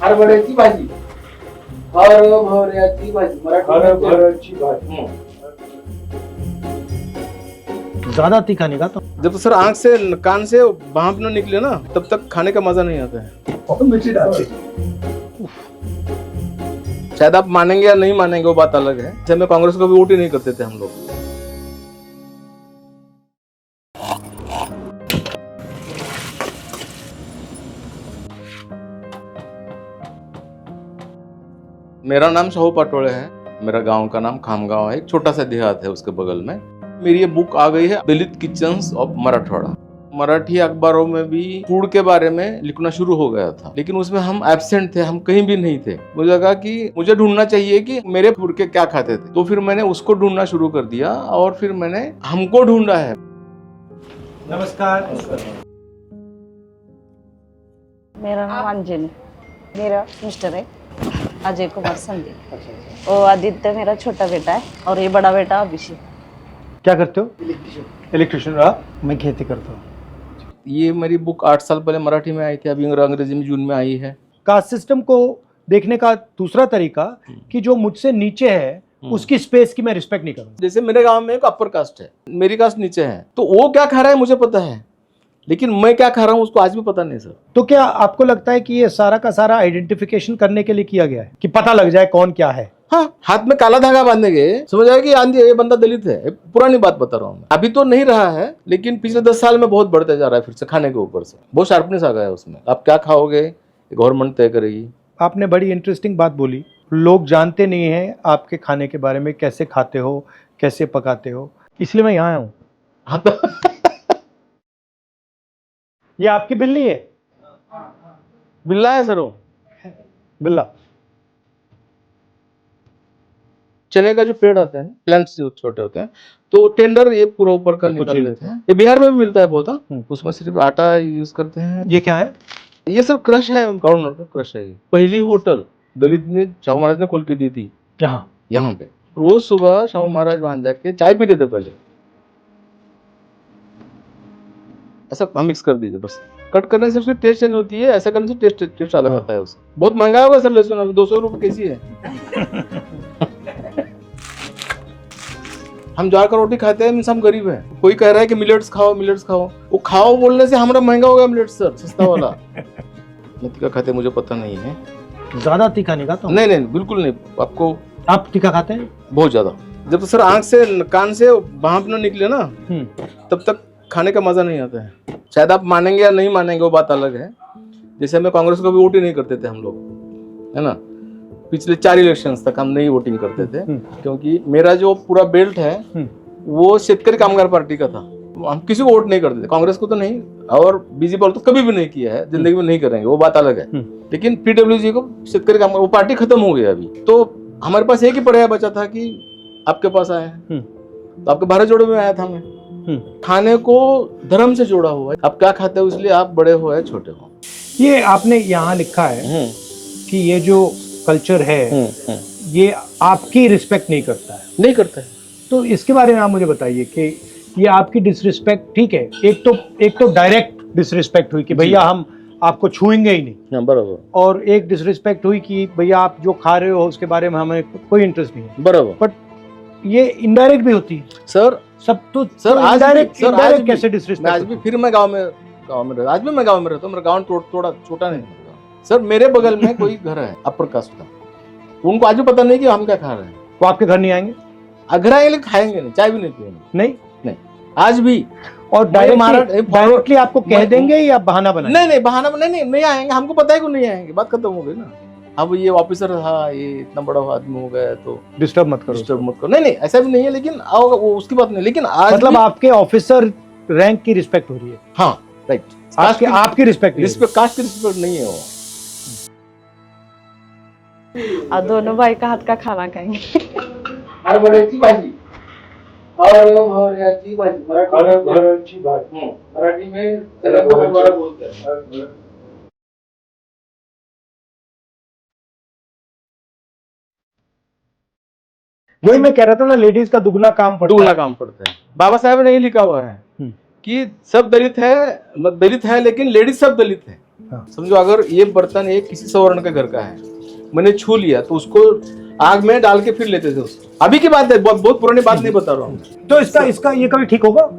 हरभऱ्याची भाजी, हरभऱ्याची भाजी, हरभऱ्याची भाजी। ज्यादा तीखा नहीं खाता। जब तक सर आंख से कान से भाप न निकले ना तब तक खाने का मजा नहीं आता है। और मिर्ची डालते। शायद आप मानेंगे या नहीं मानेंगे वो बात अलग है। जैसे में कांग्रेस को भी वोट ही नहीं करते थे हम लोग। मेरा नाम शाहू पाटोळे है। मेरा गांव का नाम खामगांव है। एक छोटा सा देहात है उसके बगल में। मेरी ये बुक आ गई है दलित किचन्स ऑफ मराठवाड़ा। मराठी अखबारों में भी फूड के बारे में लिखना शुरू हो गया था, लेकिन उसमें हम एब्सेंट थे, हम कहीं भी नहीं थे। मुझे लगा कि मुझे ढूंढना चाहिए कि मेरे फूड के क्या खाते थे, तो फिर मैंने उसको ढूंढना शुरू कर दिया और फिर मैंने हमको ढूंढा है। नमस्कार। मेरा नाम अंजलि, मेरा मिस्टर है अजय कुमार संदीप और आदित्य मेरा छोटा बेटा है और ये बड़ा बेटा अभिषेक। क्या करते हो? इलेक्ट्रिशियन। मैं खेती करता हूँ। ये मेरी बुक 8 साल पहले मराठी में आई थी, अभी अंग्रेजी में जून में आई है। कास्ट सिस्टम को देखने का दूसरा तरीका कि जो मुझसे नीचे है उसकी स्पेस की मैं रिस्पेक्ट नहीं करूँ। जैसे मेरे गांव में एक अपर कास्ट है, मेरी कास्ट नीचे है, तो वो क्या खा रहा है मुझे पता है, लेकिन मैं क्या खा रहा हूँ उसको आज भी पता नहीं सर। तो क्या आपको लगता है कि ये सारा का सारा आइडेंटिफिकेशन करने के लिए किया गया है कि पता लग जाए कौन क्या है? हाँ, हाथ में काला धागा बांधेंगे समझ आएगा कि आंधी ये बंदा दलित है। ये पुरानी बात बता रहा हूँ मैं। अभी तो नहीं रहा है, लेकिन पिछले 10 साल में बहुत बढ़ते जा रहा है। फिर से खाने के ऊपर से बहुत शार्पनेस आ गया है उसमें। आप क्या खाओगे गवर्नमेंट तय करेगी। आपने बड़ी इंटरेस्टिंग बात बोली। लोग जानते नहीं हैं आपके खाने के बारे में, कैसे खाते हो, कैसे पकाते हो, इसलिए मैं यहाँ आया हूँ। हाँ तो ये आपकी बिल्ली है? बिल्ला है सर वो। बिल्ला। चने का जो पेड़ आता है, प्लांट्स जो छोटे होते हैं, तो टेंडर ये पूरा ऊपर का निकाल लेते हैं। ये बिहार में भी मिलता है बहुत। उसमें सिर्फ आटा यूज करते हैं। ये क्या है? ये सब क्रश है, गाउनर का क्रश है। पहली होटल दलित ने शाहू महाराज ने खोल के दी थी यहाँ पे। रोज सुबह शाहू महाराज वहां जाके चाय पीते थे पहले। ऐसा मिक्स कर दीजिए बस। कट करने से उसकी टेस्ट चेंज होती है, ऐसा करने से टेस्ट अलग आता है उसका। बहुत महंगा होगा सर लहसुन, अभी 200 रुपये केजी है। हम ज्वार का रोटी खाते हैं, मीन्स हम गरीब हैं। कोई कह रहा है कि मिलेट्स खाओ, मिलेट्स खाओ। वो खाओ बोलने से हमारा महंगा हो गया मिलेट्स सर, सस्ता वाला। मैं तीखा खाते मुझे पता नहीं है। ज्यादा तीखा नहीं खाता? नहीं नहीं बिल्कुल नहीं। आपको आप तीखा खाते हैं? बहुत ज्यादा। जब तक सर आंख से कान से भाप न निकले ना तब तक खाने का मजा नहीं आता है। शायद आप मानेंगे या नहीं मानेंगे वो बात अलग है। जैसे में कांग्रेस को भी वोट ही नहीं करते थे हम लोग, है ना। पिछले 4 इलेक्शंस तक हम नहीं वोटिंग करते थे, क्योंकि मेरा जो पूरा बेल्ट है वो शेतकरी कामगार पार्टी का था। हम किसी को वोट नहीं करते थे, कांग्रेस को तो नहीं, और बीजेपी तो कभी भी नहीं किया है, जिंदगी में नहीं करेंगे, वो बात अलग है। लेकिन पीडब्ल्यूजी को शेतकरी कामगार, वो पार्टी खत्म हो गई अभी। तो हमारे पास एक ही पर्याय बचा था कि आपके पास आए हैं, तो आपके भारत जोड़ो में आया था मैं। खाने को धर्म से जोड़ा हुआ है। आप क्या खाते हो इसलिए आप बड़े हो या छोटे हो। ये आपने यहाँ लिखा है कि ये जो कल्चर है ये आपकी रिस्पेक्ट नहीं करता है। नहीं करता है। तो इसके बारे में आप मुझे बताइए कि ये आपकी डिसरिस्पेक्ट, ठीक है, एक तो डायरेक्ट डिसरिस्पेक्ट हुई कि भैया हम आपको छुएंगे ही नहीं, बराबर। और एक डिसरिस्पेक्ट हुई कि भैया आप जो खा रहे हो उसके बारे में हमें कोई इंटरेस्ट नहीं है, बराबर। बट ये इनडायरेक्ट भी होती है सर। सब तो सर आज इनडायरेक्ट कैसे डिसरिस्पेक्ट? आज भी फिर मैं गांव में रहता, आज भी मैं गांव में रहता हूँ। मेरा गांव थोड़ा छोटा नहीं है सर। मेरे बगल में कोई घर है अपर कास्ट का, उनको आज भी पता नहीं कि हम क्या खा रहे हैं। वो आपके घर नहीं आएंगे? घर आएंगे लेकिन खाएंगे नहीं, चाय भी नहीं पिएंगे। नहीं आज भी। और डायरेक्टली आपको कह देंगे या बहाना बनाएंगे? नहीं बहाना नहीं आएंगे। हमको पता है कि नहीं आएंगे, बात खत्म हो गई ना। अब ये ऑफिसर था, ये इतना बड़ा आदमी हो गया तो डिस्टर्ब मत करो। नहीं ऐसा भी नहीं है, लेकिन आओ वो उसकी बात नहीं। लेकिन आज मतलब आपके ऑफिसर रैंक की रिस्पेक्ट हो रही है? हाँ राइट। आपकी रिस्पेक्ट कास्ट की रिस्पेक्ट नहीं है वो। और दोनों भाई का हाथ का खाना खाएंगे। हरभऱ्याची भाजी, हरभऱ्याची भाजी, हरभऱ्याची भाजी। मराठी में त्याला हरभरा बोलते हैं। वही मैं कह रहा था ना, लेडीज का दुगना काम पड़ता है। बाबा साहब ने यही लिखा हुआ है कि सब दलित है लेकिन लेडीज सब दलित है। हाँ। समझो अगर ये बर्तन एक किसी सवर्ण के घर का है, मैंने छू लिया तो उसको आग में डाल के फिर लेते थे उसको। अभी की बात है, बहुत पुरानी बात नहीं बता रहा हूँ। तो इसका ये कभी ठीक होगा?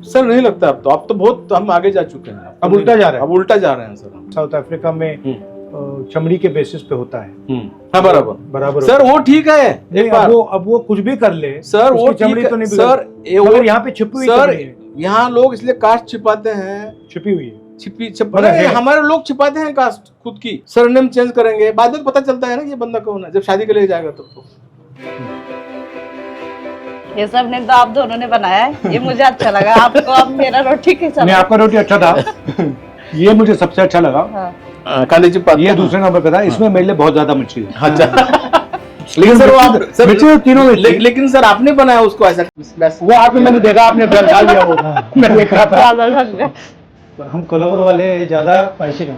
सर नहीं लगता अब तो बहुत हम आगे जा चुके हैं। अब उल्टा जा रहा है। अब उल्टा जा रहे हैं सर हम। साउथ अफ्रीका में चमड़ी के बेसिस पे होता है। हाँ बराबर बराबर सर, वो ठीक है। नहीं, एक बार अब वो कुछ भी कर ले सर, वो उसकी चमड़ी ठीक तो है नहीं सर। मगर यहाँ पे छिपी हुई सर चमड़ी है। यहाँ लोग इसलिए कास्ट छिपाते हैं, छिपी हुई है। मतलब है। हमारे लोग छिपाते हैं कास्ट खुद की। सरनेम चेंज करेंगे, बाद में पता चलता है ना कि ये बंदा कौन है, जब शादी के लिए जाएगा तब तो। ये सब ने तो आप दोनों ने बनाया है, ये मुझे अच्छा लगा। आपको अब मेरा रोटी कैसा नहीं, लगा? आपका रोटी अच्छा था। ये मुझे सबसे अच्छा लगा। हाँ। कांदे चिपाते ये हैं। दूसरे नंबर पे था। इसमें मेरे लिए बहुत ज्यादा मच्छी है। अच्छा लेकिन सर वो आप मिर्ची तो तीनों में थी। लेकिन सर आपने बनाया उसको ऐसा। वो आपने मैंने देखा, आपने डाल दिया वो। मैं देख रहा था। ज्यादा लग गया। हम कोल्हापुर वाले ज्यादा पैसे का